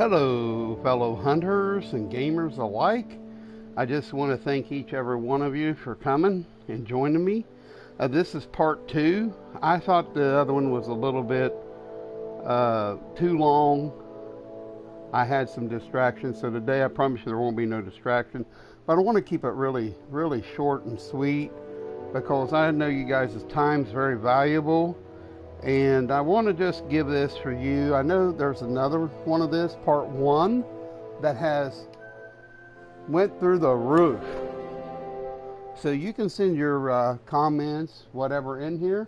Hello, fellow hunters and gamers alike. I just want to thank each every one of you for coming and joining me. This is part two. I thought the other one was a little bit too long. I had some distractions, so today I promise you there won't be no distraction. But I want to keep it really, really short and sweet because I know you guys' time is very valuable. And I want to just give this for you. I know there's another one of this, part one, that has went through the roof. So you can send your comments, whatever, in here.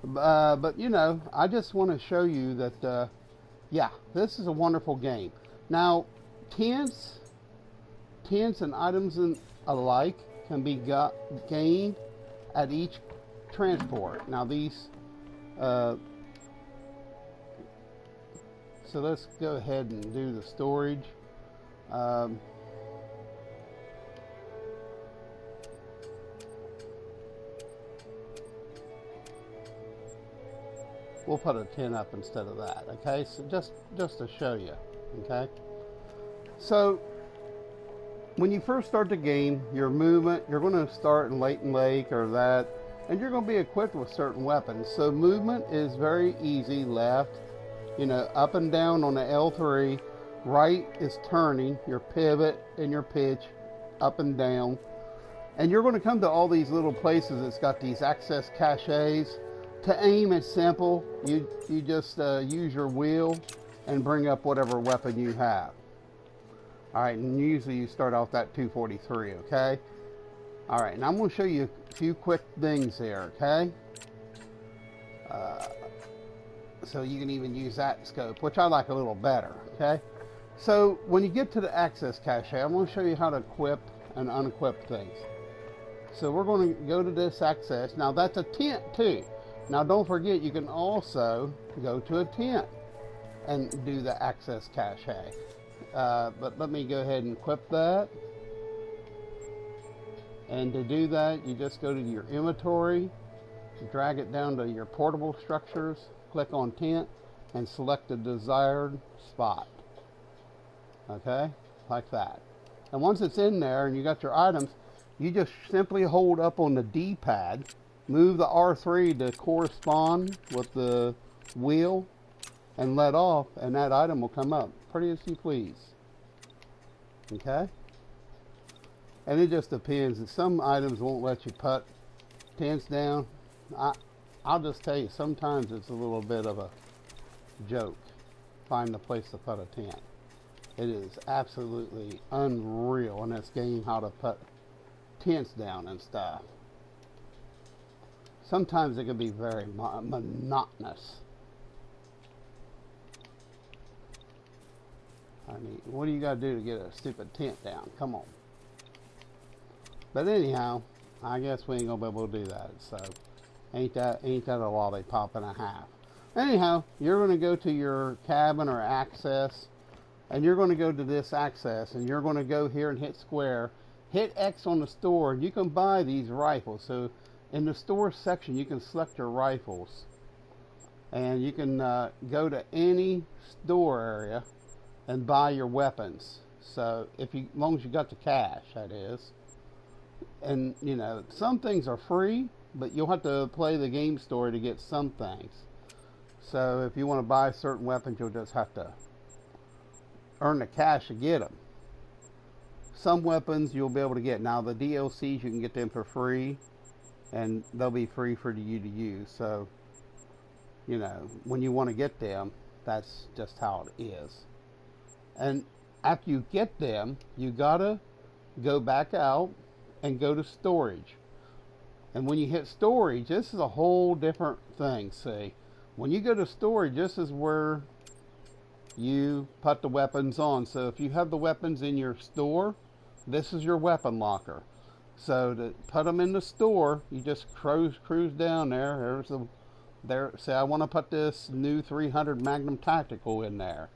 But you know, I just want to show you that, yeah, this is a wonderful game. Now, tents and items alike can be gained at each transport. Now these. So let's go ahead and do the storage. We'll put a 10 up instead of that, okay? So just to show you, okay? So when you first start the game, your movement, you're going to start in Leighton Lake or that, and you're going to be equipped with certain weapons. So movement is very easy. Left, you know, up and down on the L3. Right is turning, your pivot and your pitch, up and down. And you're going to come to all these little places that's got these access caches. To aim, it's simple. You just use your wheel and bring up whatever weapon you have. All right, and usually you start off that 243, okay? All right, and I'm going to show you a few quick things here, okay? So you can even use that scope, which I like a little better, okay? So when you get to the access cache, I'm going to show you how to equip and unequip things. So we're going to go to this access. Now that's a tent too. Now don't forget, you can also go to a tent and do the access cache. But let me go ahead and equip that. And to do that, you just go to your inventory, drag it down to your portable structures, click on tent, and select the desired spot. Okay, like that. And once it's in there and you got your items, you just simply hold up on the D-pad, move the R3 to correspond with the wheel, and let off, and that item will come up. Pretty as you please. Okay? And it just depends. Some items won't let you put tents down. I'll just tell you, sometimes it's a little bit of a joke. Find a place to put a tent. It is absolutely unreal in this game how to put tents down and stuff. Sometimes it can be very monotonous. I mean, what do you got to do to get a stupid tent down? Come on. But anyhow, I guess we ain't gonna be able to do that. So ain't that a lollipop and a half? Anyhow, you're gonna go to your cabin or access, and you're gonna go to this access, and you're gonna go here and hit square, hit X on the store, and you can buy these rifles. So in the store section, you can select your rifles, and you can go to any store area and buy your weapons. So as long as you got the cash, that is. And you know, some things are free, but you'll have to play the game story to get some things. So if you want to buy certain weapons, you'll just have to earn the cash to get them. Some weapons you'll be able to get. Now the DLCs, you can get them for free, and they'll be free for you to use. So you know, when you want to get them, that's just how it is. And after you get them, you gotta go back out and go to storage. And when you hit storage, this is a whole different thing. See, when you go to storage, this is where you put the weapons on. So if you have the weapons in your store, this is your weapon locker. So to put them in the store, you just cruise down there. Say I want to put this new 300 Magnum Tactical in there.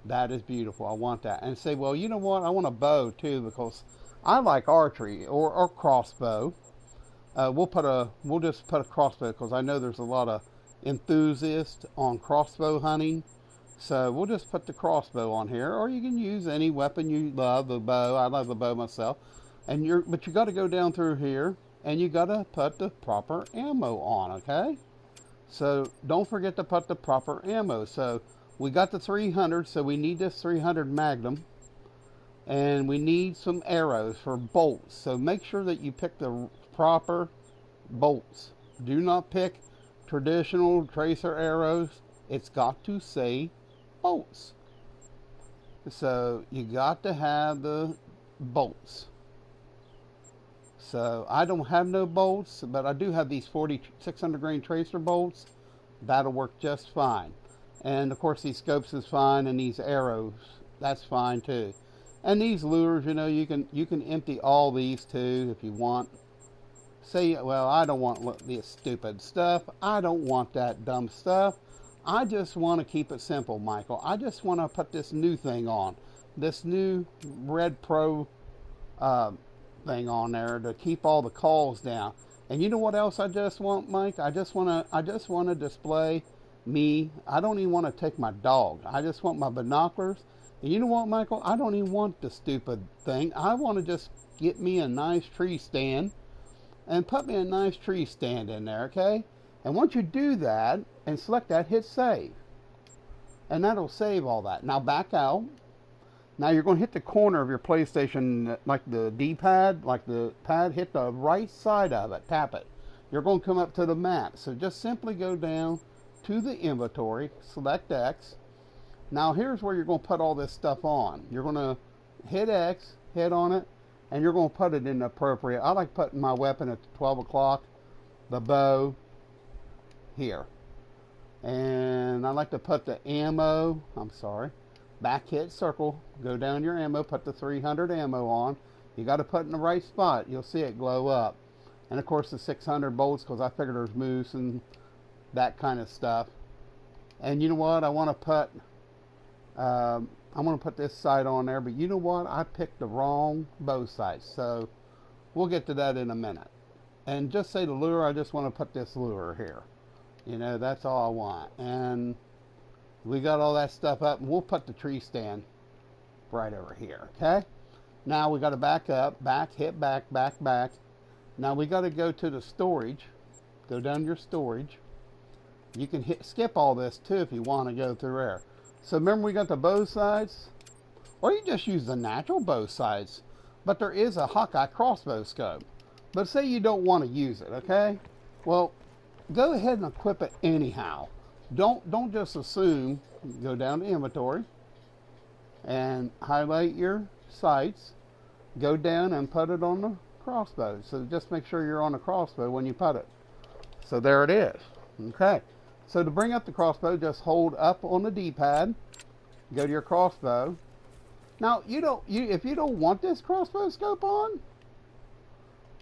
That is beautiful. I want that. And say, well, you know what? I want a bow too, because I like archery or crossbow. We'll just put a crossbow because I know there's a lot of enthusiasts on crossbow hunting. So we'll just put the crossbow on here, or you can use any weapon you love. The bow, I love the bow myself. But you got to go down through here, and you got to put the proper ammo on. Okay. So don't forget to put the proper ammo. So we got the 300, so we need this 300 Magnum, and we need some arrows for bolts. So make sure that you pick the proper bolts. Do not pick traditional tracer arrows. It's got to say bolts. So you got to have the bolts. So I don't have no bolts, but I do have these 600 grain tracer bolts. That'll work just fine. And of course these scopes is fine, and these arrows, that's fine too. And these lures, you know, you can empty all these too if you want. Say, well, I don't want this stupid stuff. I don't want that dumb stuff. I just want to keep it simple, Michael. I just want to put this new thing on. This new Red Pro thing on there to keep all the calls down. And you know what else I just want, Mike? I just want to display me. I don't even want to take my dog. I just want my binoculars. And you know what, Michael? I don't even want the stupid thing. I want to just get me a nice tree stand and put me a nice tree stand in there, okay? And once you do that and select that, hit save. And that'll save all that. Now back out. Now you're going to hit the corner of your PlayStation, like the D-pad, like the pad, hit the right side of it, tap it. You're going to come up to the map. So just simply go down to the inventory, select X. Now here's where you're going to put all this stuff on. You're going to hit X, hit on it, and you're going to put it in the appropriate. I like putting my weapon at 12 o'clock, the bow here. And I like to put the ammo, back hit circle, go down your ammo, put the 300 ammo on. You got to put it in the right spot. You'll see it glow up. And of course the 600 bolts, because I figured there's moose and that kind of stuff. And you know what? I want to put this sight on there, but you know what? I picked the wrong bow sight. So we'll get to that in a minute. And just say the lure, I just want to put this lure here. You know, that's all I want. And we got all that stuff up, and we'll put the tree stand right over here, okay? Now we got to back up, hit back. Now we got to go to the storage. Go down to your storage. You can skip all this too if you want to go through there. So remember, we got the bow sights, or you just use the natural bow sights, but there is a Hawkeye crossbow scope. But say you don't want to use it, okay? Well, go ahead and equip it anyhow. Don't just assume. Go down to inventory and highlight your sights. Go down and put it on the crossbow. So just make sure you're on the crossbow when you put it. So there it is. Okay. So to bring up the crossbow, just hold up on the D-pad. Go to your crossbow. Now if you don't want this crossbow scope on,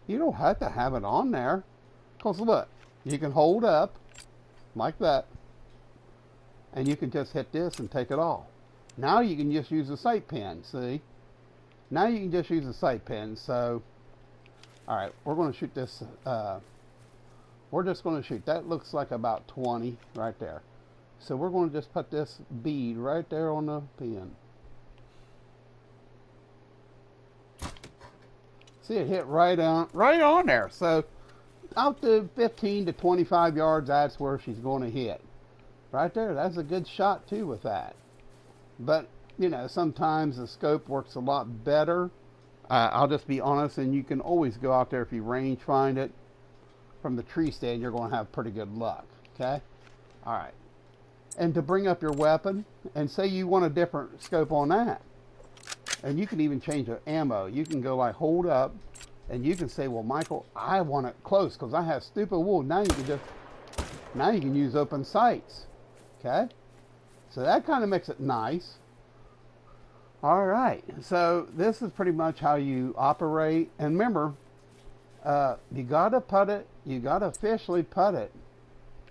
you don't have to have it on there. Because look, you can hold up like that, and you can just hit this and take it off. Now you can just use the sight pin, see? Now you can just use the sight pin. So, all right, we're going to shoot this. We're just going to shoot. That looks like about 20 right there. So we're going to just put this bead right there on the pin. See, it hit right on there. So out to 15 to 25 yards, that's where she's going to hit. Right there, that's a good shot too with that. But, you know, sometimes the scope works a lot better. I'll just be honest, and you can always go out there if you range find it from the tree stand, you're going to have pretty good luck, okay? All right. And to bring up your weapon, and say you want a different scope on that, and you can even change the ammo. You can go like hold up, and you can say, well, Michael, I want it close because I have stupid wool. Now you can use open sights. Okay, so that kind of makes it nice. All right, so this is pretty much how you operate. And remember, you gotta put it. You gotta officially put it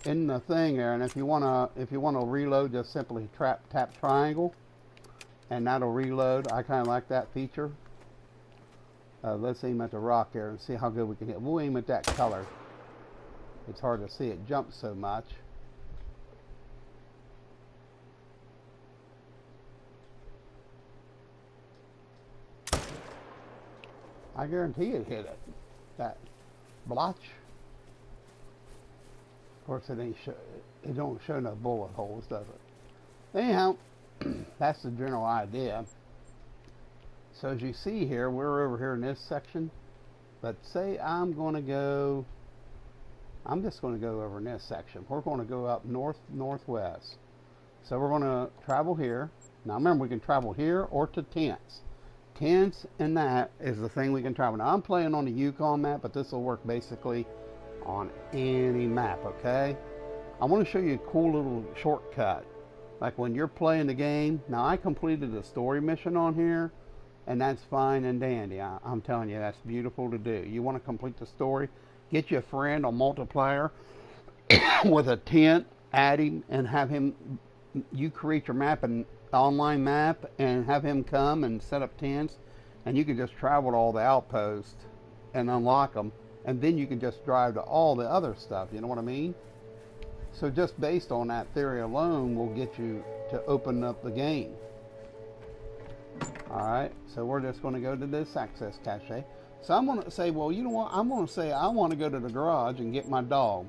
in the thing there. And if you wanna reload, just simply tap triangle, and that'll reload. I kind of like that feature. Let's aim at the rock there and see how good we can hit. We'll aim at that color. It's hard to see; it jumps so much. I guarantee it hit it. That blotch. Of course, it don't show no bullet holes, does it? Anyhow, that's the general idea. So as you see here, we're over here in this section. But say I'm just going to go over in this section. We're going to go up northwest. So we're going to travel here. Now remember, we can travel here or to tents. Tents and that is the thing we can travel. Now I'm playing on the Yukon map, but this will work basically on any map, okay? I want to show you a cool little shortcut. Like when you're playing the game. Now I completed a story mission on here, and that's fine and dandy. I'm telling you, that's beautiful to do. You want to complete the story, get you a friend on multiplayer with a tent, add him, and have him, you create your map, an online map, and have him come and set up tents, and you can just travel to all the outposts and unlock them, and then you can just drive to all the other stuff, you know what I mean? So just based on that theory alone will get you to open up the game. Alright, so we're just going to go to this access cache. So I'm going to say, well, you know what? I'm going to say I want to go to the garage and get my dog.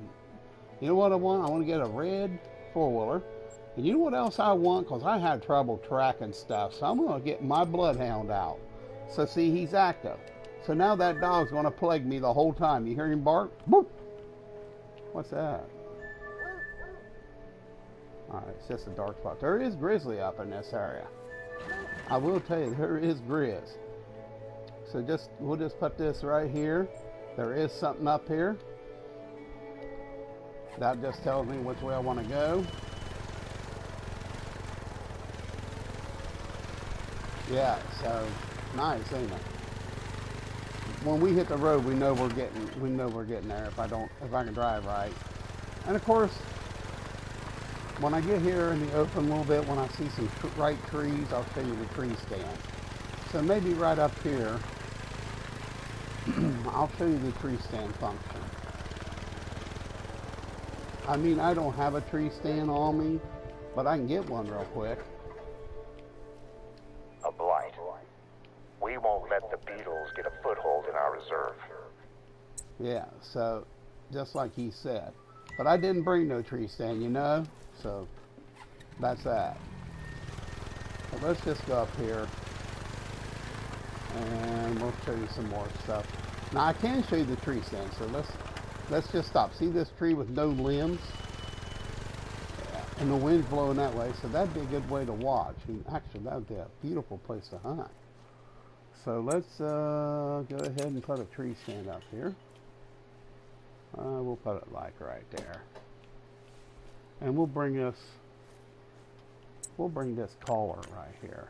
You know what I want? I want to get a red four-wheeler. And you know what else I want? Because I had trouble tracking stuff. So I'm going to get my bloodhound out. So see, he's active. So now that dog's going to plague me the whole time. You hear him bark? Boop! What's that? Alright, it's just a dark spot. There is grizzly up in this area. I will tell you, there is grizz. So we'll just put this right here. There is something up here. That just tells me which way I want to go. Yeah, so nice, ain't it? When we hit the road, we know we're getting there if I can drive right. And of course, when I get here in the open a little bit, when I see some right trees, I'll show you the tree stand. So maybe right up here, I'll show you the tree stand function. I mean, I don't have a tree stand on me, but I can get one real quick. A blight. We won't let the beetles get a foothold in our reserve. Yeah, so just like he said. But I didn't bring no tree stand, you know? So that's that. So let's just go up here and we'll show you some more stuff. Now I can show you the tree stand, so let's just stop. See this tree with no limbs? Yeah. And the wind's blowing that way, so that'd be a good way to watch. And actually, that would be a beautiful place to hunt. So let's go ahead and put a tree stand up here. We'll put it like right there. And we'll bring this collar right here.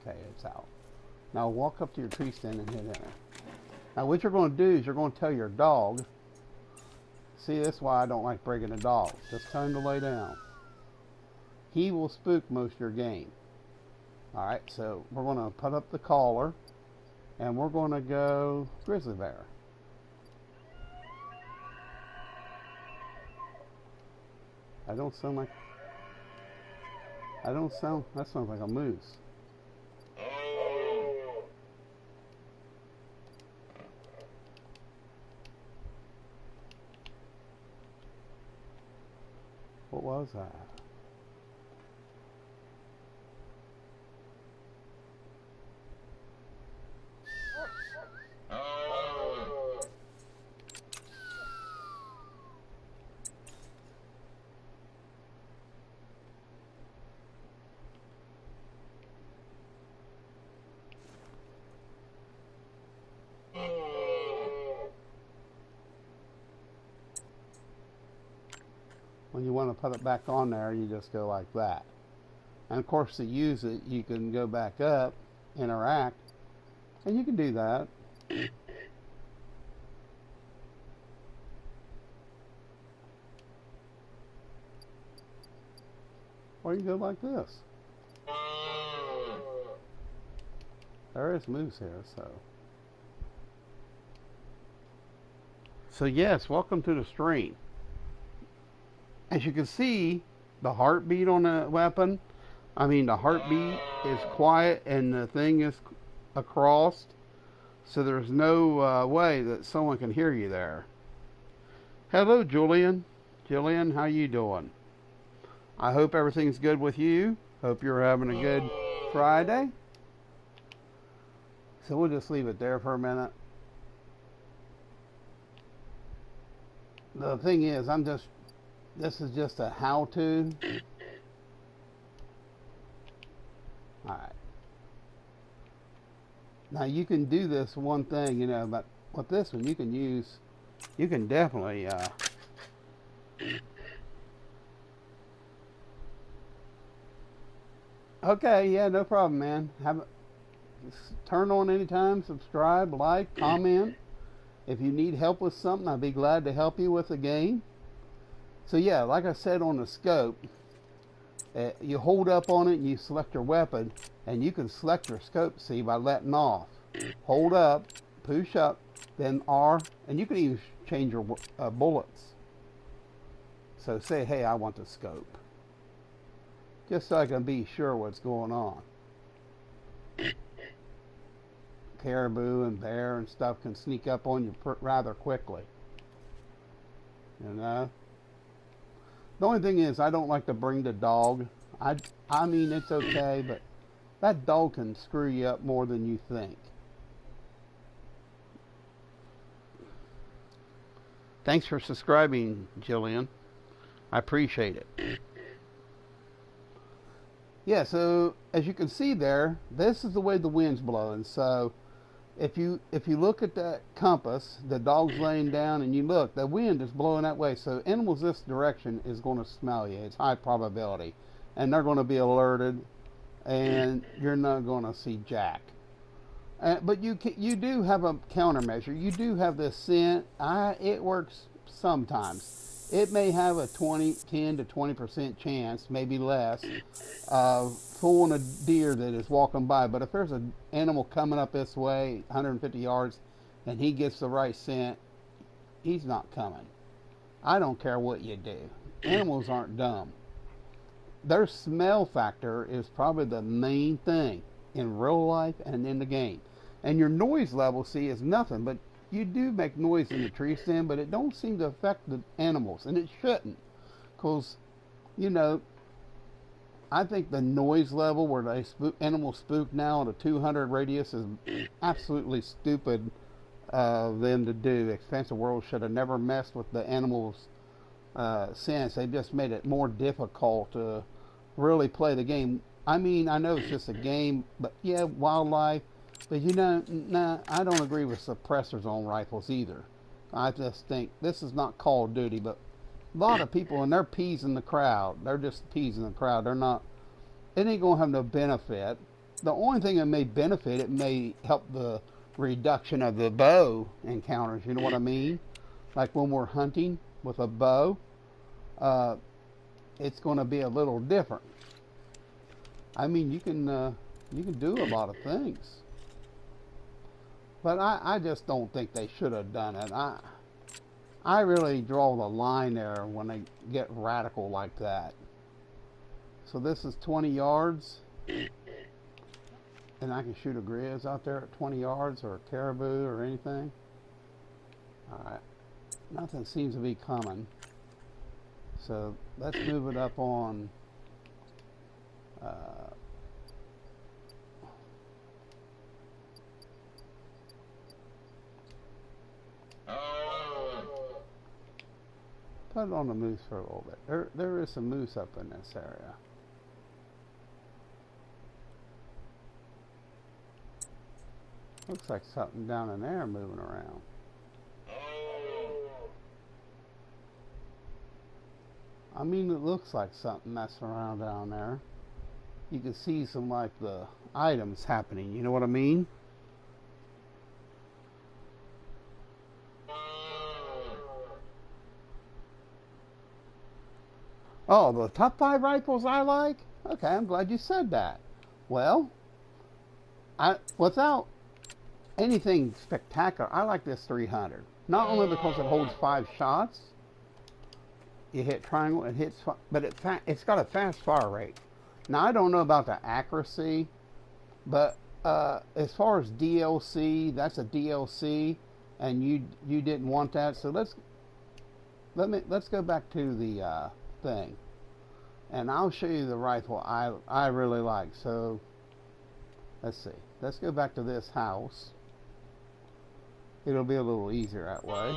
Okay, it's out. Now walk up to your tree stand and hit enter. Now what you're going to do is you're going to tell your dog, see, that's why I don't like breaking a dog. Just tell him to lay down. He will spook most of your game. Alright, so we're going to put up the collar and we're going to go grizzly bear. That sounds like a moose. What was that? When you want to put it back on there, you just go like that. And of course, to use it, you can go back up, interact, and you can do that. Or you can go like this. There is moose here, so. So yes, welcome to the stream. As you can see, the heartbeat on the weapon, the heartbeat is quiet and the thing is across, so there's no way that someone can hear you there. Hello, Julian. Jillian, how you doing? I hope everything's good with you. Hope you're having a good Friday. So we'll just leave it there for a minute. The thing is, this is just a how-to. Alright. Now you can do this one thing, you know, but with this one you can definitely okay, yeah, no problem, man. Turn on anytime, subscribe, like, comment. If you need help with something, I'd be glad to help you with the game. So yeah, like I said on the scope, you hold up on it and you select your weapon, and you can select your scope, see, by letting off. Hold up, push up, then R, and you can even change your bullets. So say, hey, I want the scope, just so I can be sure what's going on. Caribou and bear and stuff can sneak up on you rather quickly. You know? The only thing is, I don't like to bring the dog. I mean, it's okay, but that dog can screw you up more than you think. Thanks for subscribing, Jillian. I appreciate it. Yeah, so as you can see there, this is the way the wind's blowing. So if you look at that compass, the dog's laying down, and you look, the wind is blowing that way. So animals this direction is going to smell you. It's high probability, and they're going to be alerted, and you're not going to see jack. But you do have a countermeasure. You do have this scent. It works sometimes. It may have a 10 to 20% chance, maybe less, of fooling a deer that is walking by. But if there's an animal coming up this way, 150 yards, and he gets the right scent, he's not coming. I don't care what you do. Animals aren't dumb. Their smell factor is probably the main thing in real life and in the game. And your noise level, see, is nothing, but you do make noise in the tree stand, but it don't seem to affect the animals, and it shouldn't, because, you know, I think the noise level where animals spook now at a 200 radius is absolutely stupid of them to do. Expansive World should have never messed with the animals' sense. They just made it more difficult to really play the game. I mean, I know it's just a game, but yeah, wildlife. But you know, nah, I don't agree with suppressors on rifles either. I just think this is not Call of Duty, but a lot of people, and they're peas in the crowd. They're just peas in the crowd. They're not, it ain't going to have no benefit. The only thing that may benefit, it may help the reduction of the bow encounters. You know what I mean? Like when we're hunting with a bow, it's going to be a little different. I mean, you can do a lot of things. But I just don't think they should have done it. I really draw the line there when they get radical like that. So this is 20 yards. And I can shoot a grizz out there at 20 yards, or a caribou or anything. Alright. Nothing seems to be coming. So let's move it up on put it on the moose for a little bit. There is some moose up in this area. Looks like something down in there moving around. I mean, it looks like something that's around down there. You can see some, like, the items happening. You know what I mean? Oh, the top 5 rifles I like? Okay, I'm glad you said that. Well, without anything spectacular, I like this 300. Not only because it holds 5 shots, you hit triangle, it hits, but it's got a fast fire rate. Now, I don't know about the accuracy, but as far as DLC, that's a DLC, and you didn't want that. So let's go back to the thing, and I'll show you the rifle I really like. So let's see. Let's go back to this house. It'll be a little easier that way.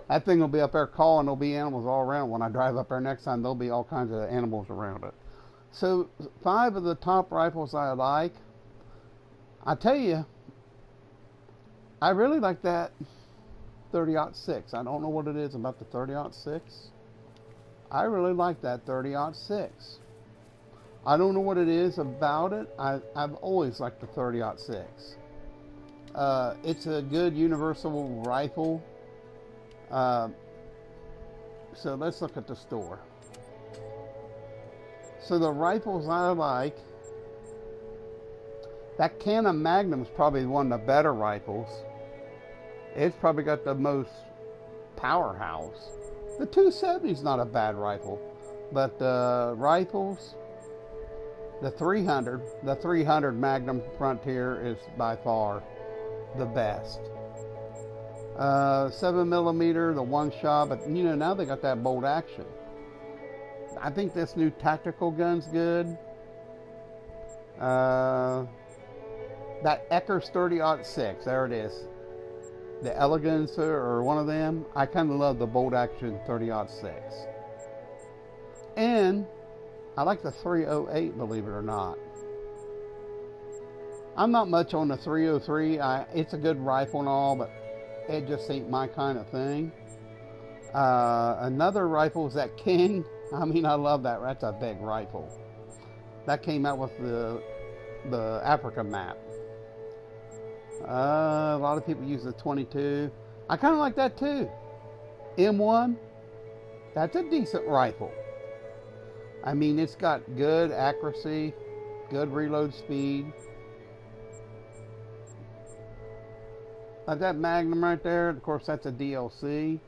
That thing will be up there calling. There'll be animals all around. When I drive up there next time, there'll be all kinds of animals around it. So 5 of the top rifles I like. I tell you, I really like that 30-06. I don't know what it is about the 30-06. I really like that 30-06. I don't know what it is about it. I've always liked the 30-06. It's a good universal rifle. So let's look at the store. So the rifles I like, that Cannon Magnum is probably one of the better rifles. It's probably got the most powerhouse. The 270 is not a bad rifle, but the rifles, the 300 Magnum Frontier is by far the best. 7mm, the one shot, but you know, now they got that bolt action. I think this new tactical gun's good. That Eckers 30-06, there it is. The Elegance or one of them. I kind of love the bolt action 30-06. And I like the 308, believe it or not. I'm not much on the 303. It's a good rifle and all, but it just ain't my kind of thing. Another rifle is that King. I mean, I love that. That's a big rifle. That came out with the Africa map. A lot of people use the 22. I kind of like that too. M1. That's a decent rifle. I mean, it's got good accuracy, good reload speed. Like that Magnum right there, of course, that's a DLC.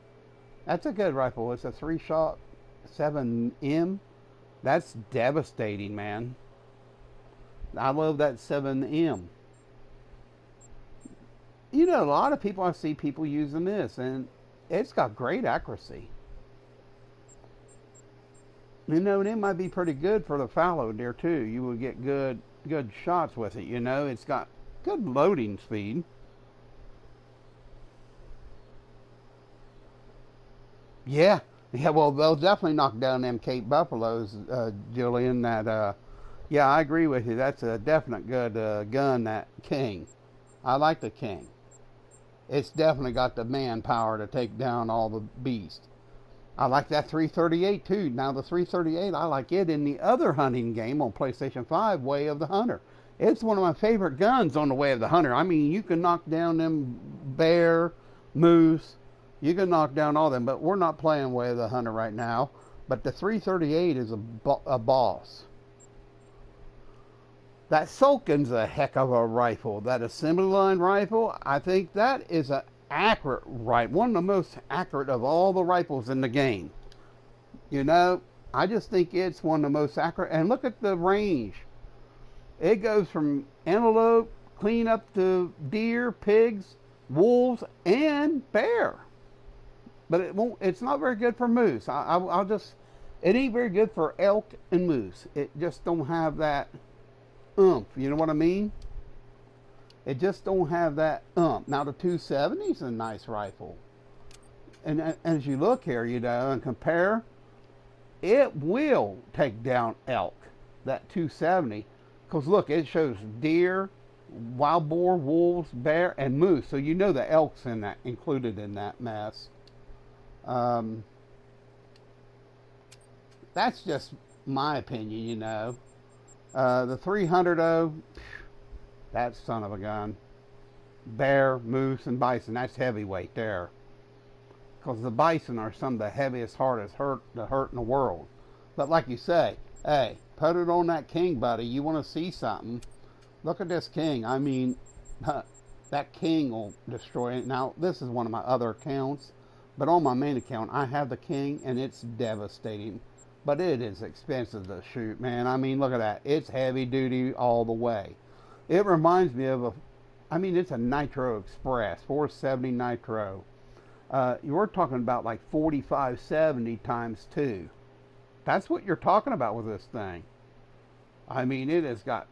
That's a good rifle. It's a 3-shot 7M. That's devastating, man. I love that 7M. You know, a lot of people, I see people using this, and it's got great accuracy. You know, and it might be pretty good for the fallow deer too. You will get good shots with it. You know, it's got good loading speed. Yeah, well, they'll definitely knock down them Cape Buffaloes, Julian. Yeah, I agree with you. That's a definite good gun, that King. I like the King. It's definitely got the manpower to take down all the beasts. I like that 338 too. Now the 338, I like it in the other hunting game on PlayStation 5, Way of the Hunter. It's one of my favorite guns on the Way of the Hunter. I mean, you can knock down them bear, moose. You can knock down all them, but we're not playing Way of the Hunter right now. But the 338 is a boss. That Sulkin's a heck of a rifle. That assembly line rifle, I think that is an accurate rifle. One of the most accurate of all the rifles in the game. You know, I just think it's one of the most accurate. And look at the range. It goes from antelope, clean up to deer, pigs, wolves, and bear. But it won't. It's not very good for moose. I'll just. It ain't very good for elk and moose. It just don't have that oomph. You know what I mean? It just don't have that oomph. Now the 270 is a nice rifle. And as you look here, you know, and compare, it will take down elk. That 270, because look, it shows deer, wild boar, wolves, bear, and moose. So you know the elk's in that, included in that mess. That's just my opinion, you know. The 300 though, that son of a gun. Bear, moose, and bison, that's heavyweight there. Because the bison are some of the heaviest, hardest to hurt in the world. But like you say, hey, put it on that King, buddy. You want to see something? Look at this King. I mean, that King will destroy it. Now, this is one of my other accounts. But on my main account, I have the King, and it's devastating. But it is expensive to shoot, man. I mean, look at that. It's heavy duty all the way. It reminds me of I mean, it's a Nitro Express, 470 Nitro. You're talking about like 4570 times 2. That's what you're talking about with this thing. I mean, it has got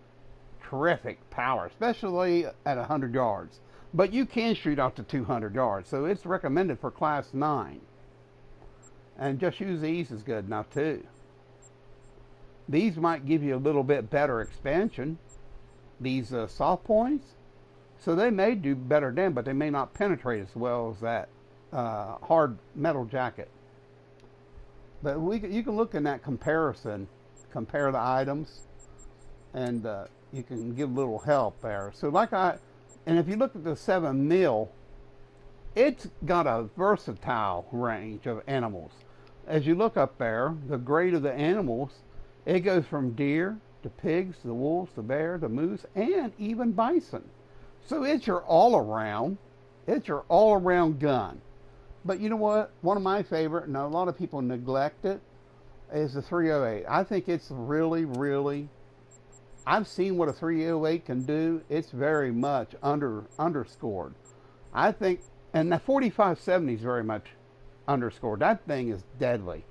terrific power, especially at 100 yards. But you can shoot out to 200 yards, so it's recommended for Class 9. And just use these is good enough too. These might give you a little bit better expansion, these soft points. So they may do better damage, but they may not penetrate as well as that hard metal jacket. But you can look in that comparison, compare the items, and you can give a little help there. So and if you look at the 7mm, it's got a versatile range of animals. As you look up there, the grade of the animals, it goes from deer to pigs, the wolves, the bear, the moose, and even bison. So it's your all-around gun. But you know what? One of my favorite, and a lot of people neglect it, is the 308. I think it's really, really, I've seen what a 308 can do. It's very much underscored. I think, and the 4570 is very much underscored. That thing is deadly.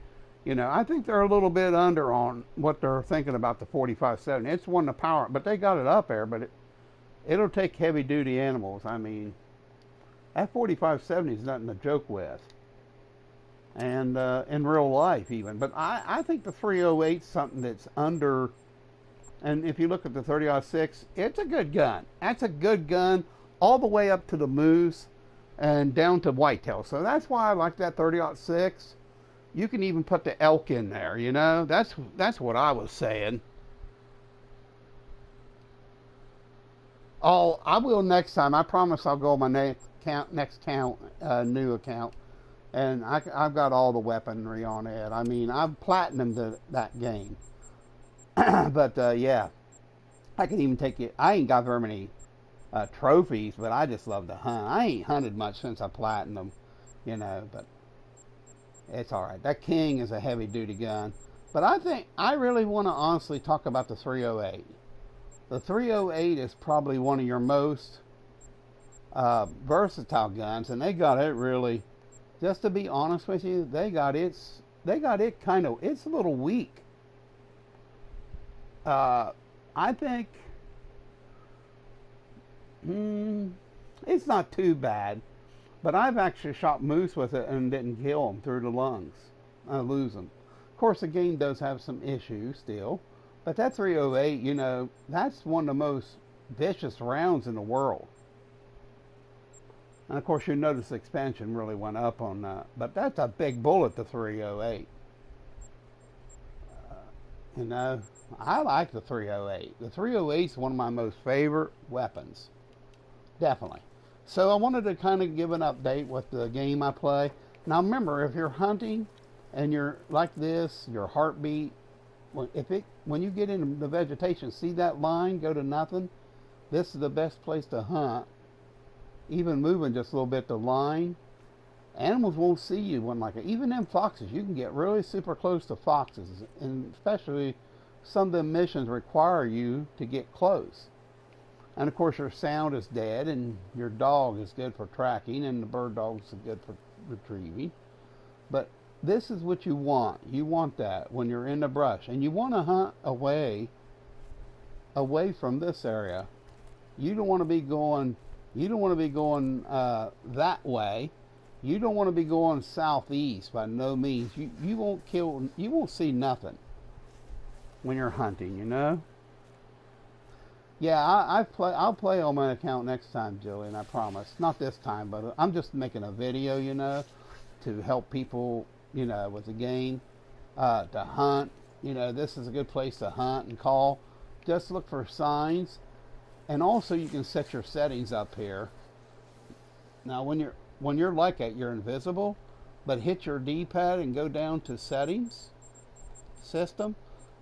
You know, I think they're a little bit under on what they're thinking about the 4570. It's one to power, but they got it up there, but it'll take heavy duty animals. I mean, that 4570 is nothing to joke with. And in real life even. But I think the 308 is something that's under, and if you look at the 30-06, it's a good gun. That's a good gun all the way up to the moose and down to whitetail. So that's why I like that 30-06. You can even put the elk in there, you know. That's what I was saying. I will next time. I promise I'll go on my next new account, and I've got all the weaponry on it. I mean, I've platinumed that game. But yeah, I can even take it. I ain't got very many trophies, but I just love to hunt. I ain't hunted much since I platinumed, you know, but it's all right. That King is a heavy duty gun. But I really want to honestly talk about the 308. The 308 is probably one of your most versatile guns, and they got it really, just to be honest with you, they got it kind of, it's a little weak. I think it's not too bad, but I've actually shot moose with it and didn't kill them through the lungs. I lose them. Of course, the game does have some issues still, but that 308, you know, that's one of the most vicious rounds in the world. And of course, you notice the expansion really went up on that, but that's a big bullet, the 308. You know, I like the 308. The 308 is one of my most favorite weapons. Definitely. So I wanted to kind of give an update with the game I play. Now remember, if you're hunting and you're like this, your heartbeat, when you get into the vegetation, see that line go to nothing? This is the best place to hunt. Even moving just a little bit the line, animals won't see you when like it. Even them foxes, you can get really super close to foxes, and especially some of the missions require you to get close. And of course your sound is dead, and your dog is good for tracking, and the bird dogs are good for retrieving. But this is what you want. You want that when you're in the brush, and you want to hunt away from this area. You don't want to be going that way. You don't want to be going southeast by no means. You won't see nothing when you're hunting, you know. Yeah, I'll play on my account next time, Jillian, I promise. Not this time, but I'm just making a video, you know, to help people, you know, with the game, to hunt. You know, this is a good place to hunt and call. Just look for signs. And also you can set your settings up here. Now when you're like that, you're invisible, but hit your D-pad and go down to settings, system.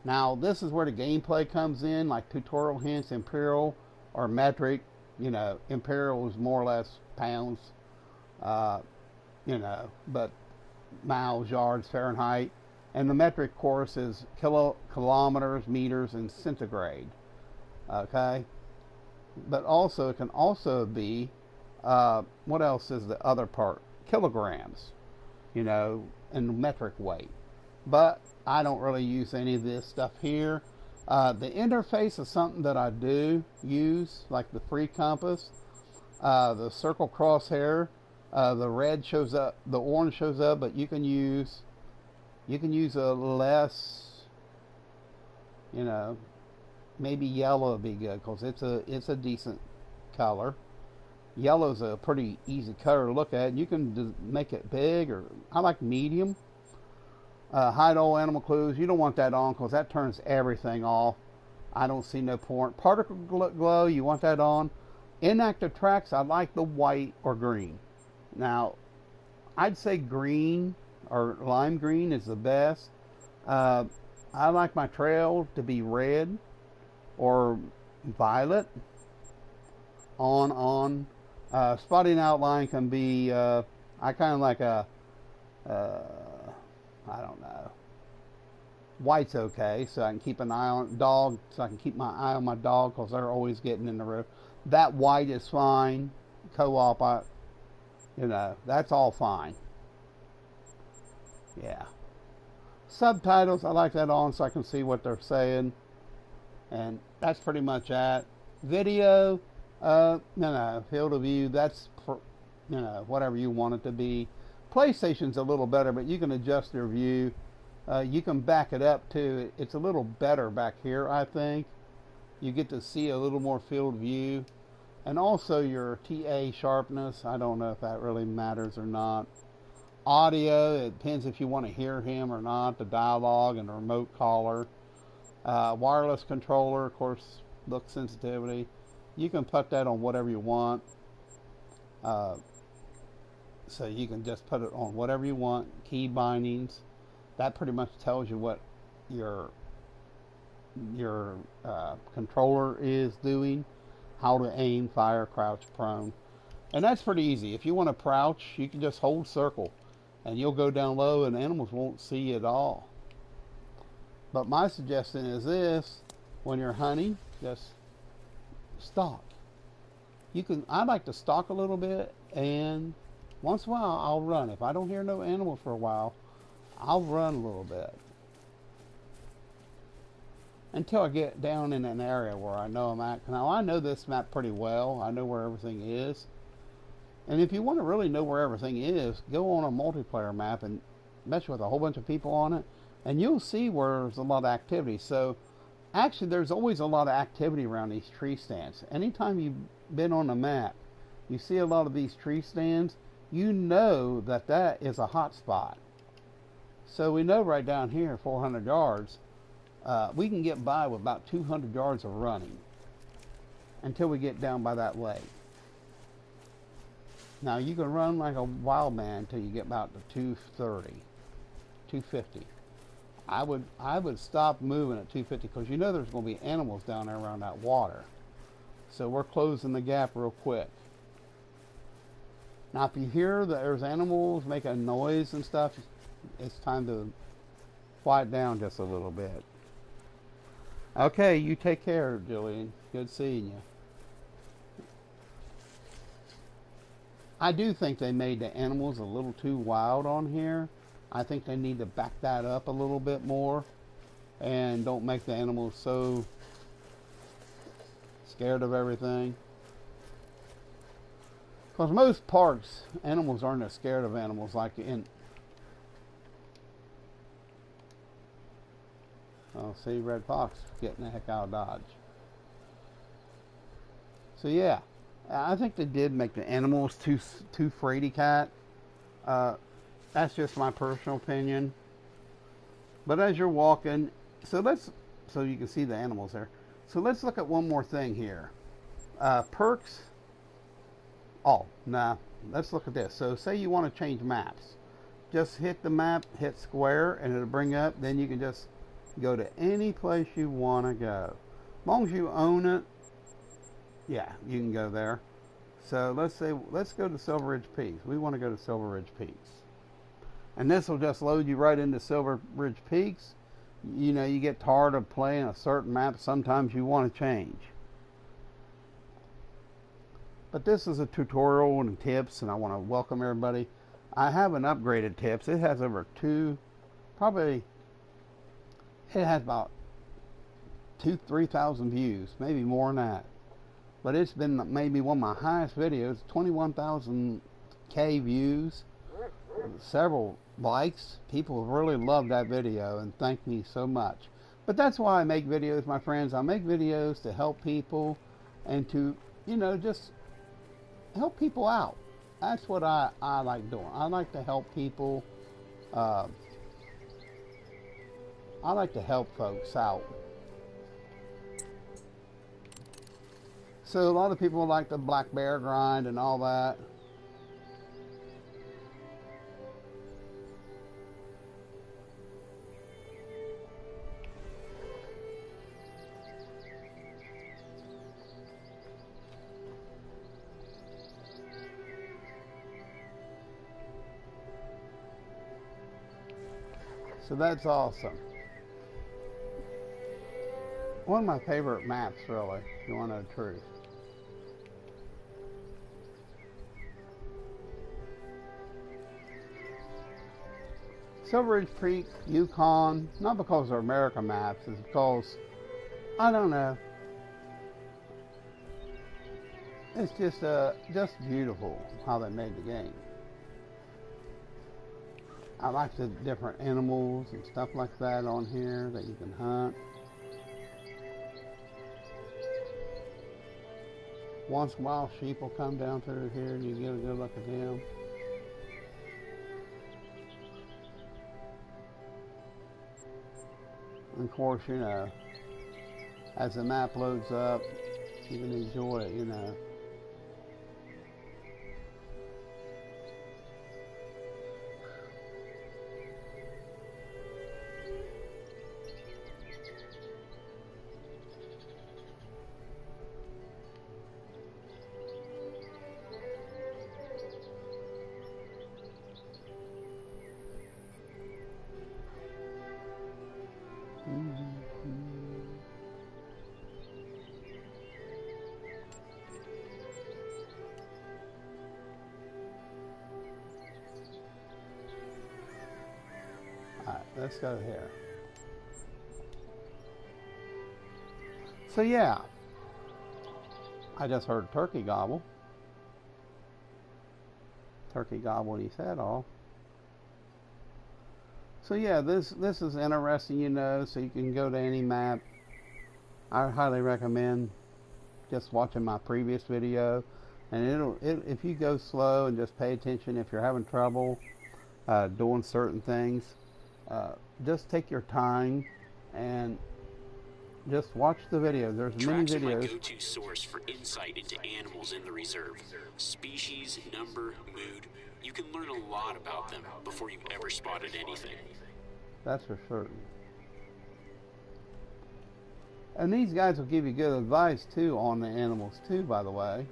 Now this is where the gameplay comes in, like tutorial hints, imperial or metric. You know, imperial is more or less pounds, you know, but miles, yards, Fahrenheit. And the metric, of course, is kilometers, meters, and centigrade. Okay? but also it can also be, what else is the other part? Kilograms, you know, in metric weight. But I don't really use any of this stuff here. The interface is something that I do use, like the free compass, the circle crosshair. The red shows up, the orange shows up, but you can use a less, you know, maybe yellow would be good because it's a decent color. Yellow's a pretty easy color to look at. You can make it big, or I like medium. Hide all animal clues. You don't want that on because that turns everything off. I don't see no point. Particle glow, you want that on. Inactive tracks, I like the white or green. Now, I'd say green or lime green is the best. I like my trail to be red or violet. On. Spotting outline can be, I kind of like a, I don't know. White's okay, so I can keep an eye on dog, so I can keep my eye on my dog because they're always getting in the road. That white is fine. Co-op, you know, that's all fine. Yeah. Subtitles, I like that on so I can see what they're saying. And that's pretty much that. Video, field of view, that's, whatever you want it to be. PlayStation's a little better, but you can adjust your view. You can back it up too. It's a little better back here, I think. You get to see a little more field view. And also your TA sharpness. I don't know if that really matters or not. Audio, it depends if you want to hear him or not. The dialogue and the remote caller. Wireless controller, of course, look sensitivity. You can put that on whatever you want. So you can just put it on whatever you want. Key bindings. That pretty much tells you what your controller is doing. How to aim, fire, crouch, prone. And that's pretty easy. If you want to crouch, you can just hold circle. And you'll go down low and animals won't see you at all. But my suggestion is this. When you're hunting, just stalk. I like to stalk a little bit, and once in a while I'll run. If I don't hear no animal for a while, I'll run a little bit. Until I get down in an area where I know I'm at. Now I know this map pretty well. I know where everything is. And if you want to really know where everything is, go on a multiplayer map and mess with a whole bunch of people on it. And you'll see where there's a lot of activity. So actually there's always a lot of activity around these tree stands. Anytime you've been on a map, you see a lot of these tree stands, you know that that is a hot spot. So we know right down here, 400 yards, we can get by with about 200 yards of running until we get down by that lake. Now you can run like a wild man until you get about to 230, 250. I would stop moving at 250 because you know there's going to be animals down there around that water. So we're closing the gap real quick. Now if you hear that there's animals making noise and stuff, it's time to quiet down just a little bit. Okay, you take care, Jillian. Good seeing you. I do think they made the animals a little too wild on here. I think they need to back that up a little bit more and don't make the animals so scared of everything. Because most parks, animals aren't as scared of animals like in... Oh, see, Red Fox getting the heck out of Dodge. So yeah, I think they did make the animals too fraidy cat. That's just my personal opinion. But as you're walking, so you can see the animals there. So let's look at one more thing here. Perks. Oh, nah. Let's look at this. So say you want to change maps. Just hit the map, hit square, and it'll bring up. Then you can just go to any place you want to go. As long as you own it, yeah, you can go there. So let's go to Silver Ridge Peaks. We want to go to Silver Ridge Peaks. And this will just load you right into Silver Ridge Peaks. You know, you get tired of playing a certain map. Sometimes you want to change. But this is a tutorial and tips, and I want to welcome everybody. I have an upgraded tips. It has over it has about 3,000 views, maybe more than that. But it's been maybe one of my highest videos, 21,000 K views, several likes. People have really loved that video and thanked me so much. But that's why I make videos, my friends. I make videos to help people and to, just help people out. That's what I like doing. I like to help people. I like to help folks out. So a lot of people like the black bear grind and all that. So that's awesome. One of my favorite maps, really, if you want to know the truth. Silver Ridge Creek, Yukon, not because they're American maps, it's because, I don't know, it's just beautiful how they made the game. I like the different animals and stuff like that on here that you can hunt. Once in a while, sheep will come down through here and you get a good look at them. And of course, as the map loads up, you can enjoy it, Alright, let's go here. So yeah, I just heard turkey gobble. Turkey gobbled his head off. So yeah, this is interesting, so you can go to any map. I highly recommend just watching my previous video, and if you go slow and just pay attention, if you're having trouble doing certain things, just take your time and just watch the video. There's many videos. Tracks are my go-to source for insight into animals in the reserve. Species, number, mood. You can learn a lot about them before you've ever spotted anything. That's for certain. And these guys will give you good advice too on the animals too, by the way.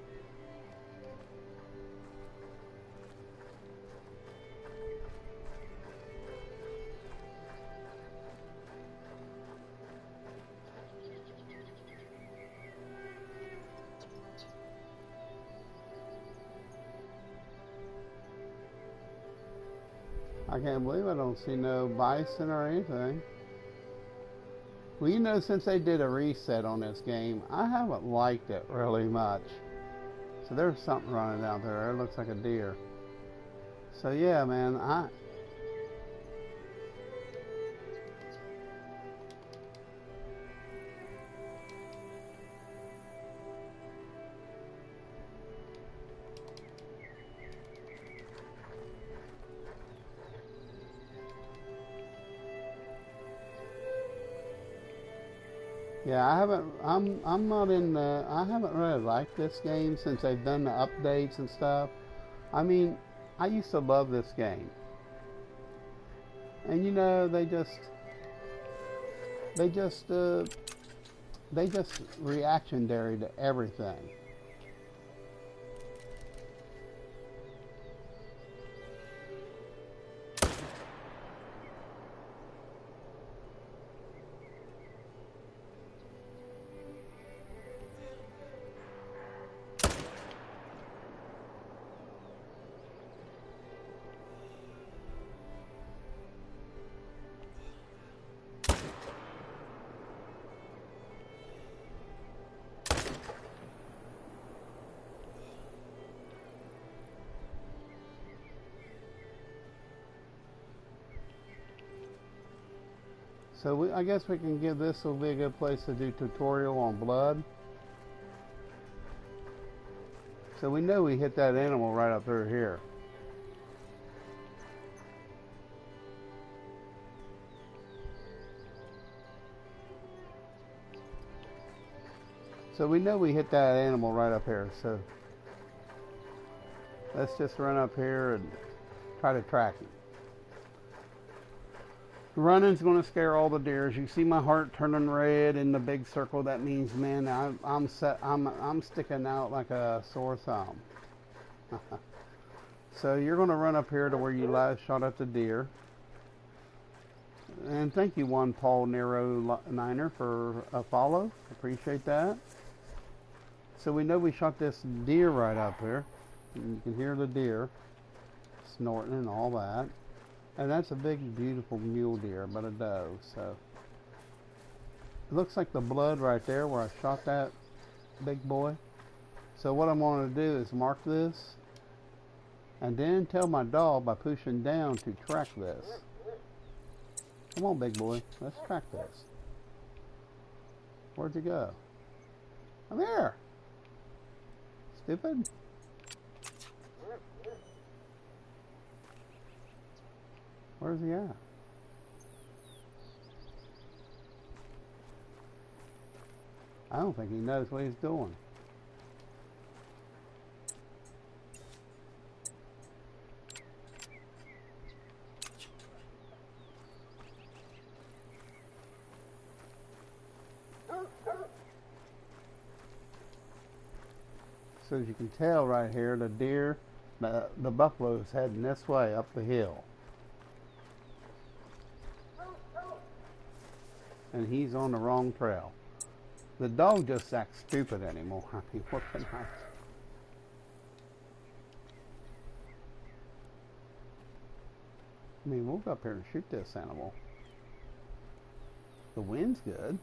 I can't believe I don't see no bison or anything. Well, since they did a reset on this game, I haven't liked it really much. So there's something running out there. It looks like a deer. So yeah, man, yeah, I haven't really liked this game since they've done the updates and stuff. I mean, I used to love this game. And they just reactionary to everything. So I guess we can give this will be a good place to do tutorial on blood. So we know we hit that animal right up through here. So we know we hit that animal right up here. So let's just run up here and try to track him. Running's going to scare all the deers. You see my heart turning red in the big circle. That means, man, I'm sticking out like a sore thumb. So you're going to run up here to where you last shot at the deer. And thank you, one Paul Nero Niner, for a follow. Appreciate that. So we know we shot this deer right up here. And you can hear the deer snorting and all that. And that's a big, beautiful mule deer, but a doe. So it looks like the blood right there where I shot that big boy. So what I'm going to do is mark this and then tell my dog by pushing down to track this. Come on, big boy, let's track this. Where'd you go? I'm here. Stupid. Where's he at? I don't think he knows what he's doing. So as you can tell right here, the deer, the buffalo is heading this way up the hill. And he's on the wrong trail. The dog just acts stupid anymore. I mean, what can I mean, we'll go up here and shoot this animal. The wind's good.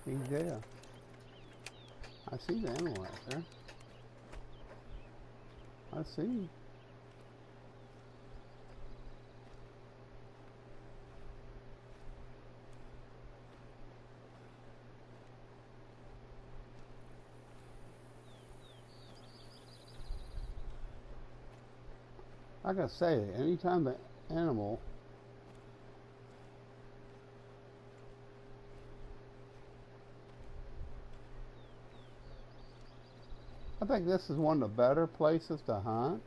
He's there. I see the animal out there. I see. Like I say, anytime the animal I think this is one of the better places to hunt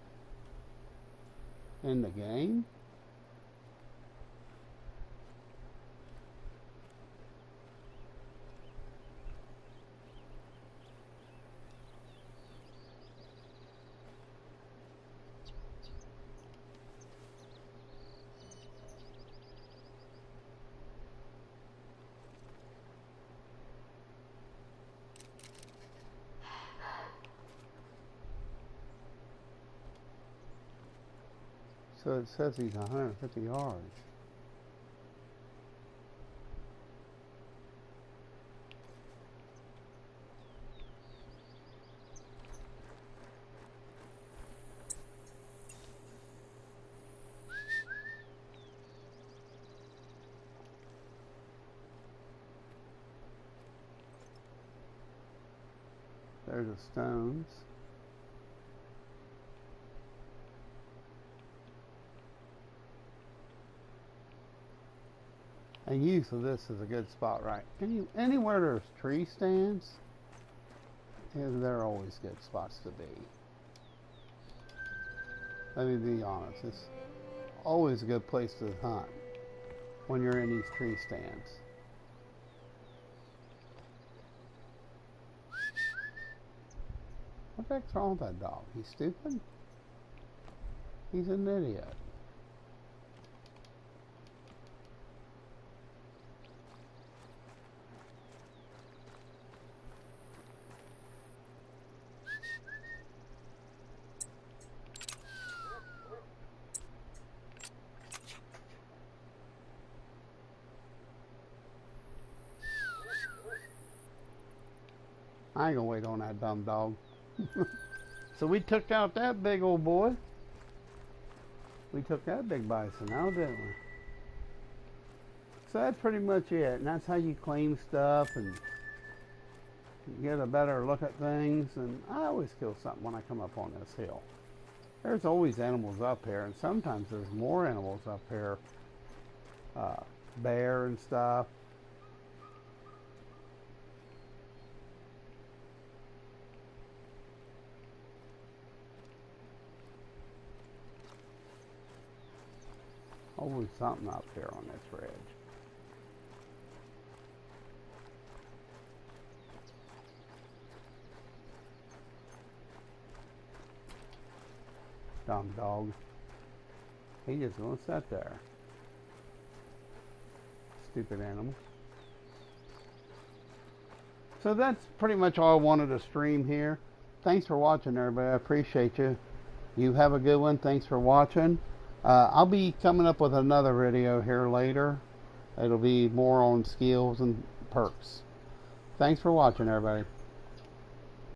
in the game. So it says he's 150 yards. There's the stones. And use of this is a good spot, right? Anywhere there's tree stands, they're always good spots to be. Let me be honest, it's always a good place to hunt when you're in these tree stands. What the heck's wrong with that dog? He's stupid? He's an idiot. I ain't gonna wait on that dumb dog. So we took out that big old boy. We took that big bison out, didn't we? So that's pretty much it. And that's how you claim stuff and get a better look at things. And I always kill something when I come up on this hill. There's always animals up here, and sometimes there's more animals up here. Bear and stuff. Always something up here on this ridge. Dumb dog. He just gonna sit there. Stupid animal. So that's pretty much all I wanted to stream here. Thanks for watching, everybody. I appreciate you. You have a good one. Thanks for watching. I'll be coming up with another video here later. It'll be more on skills and perks. Thanks for watching, everybody.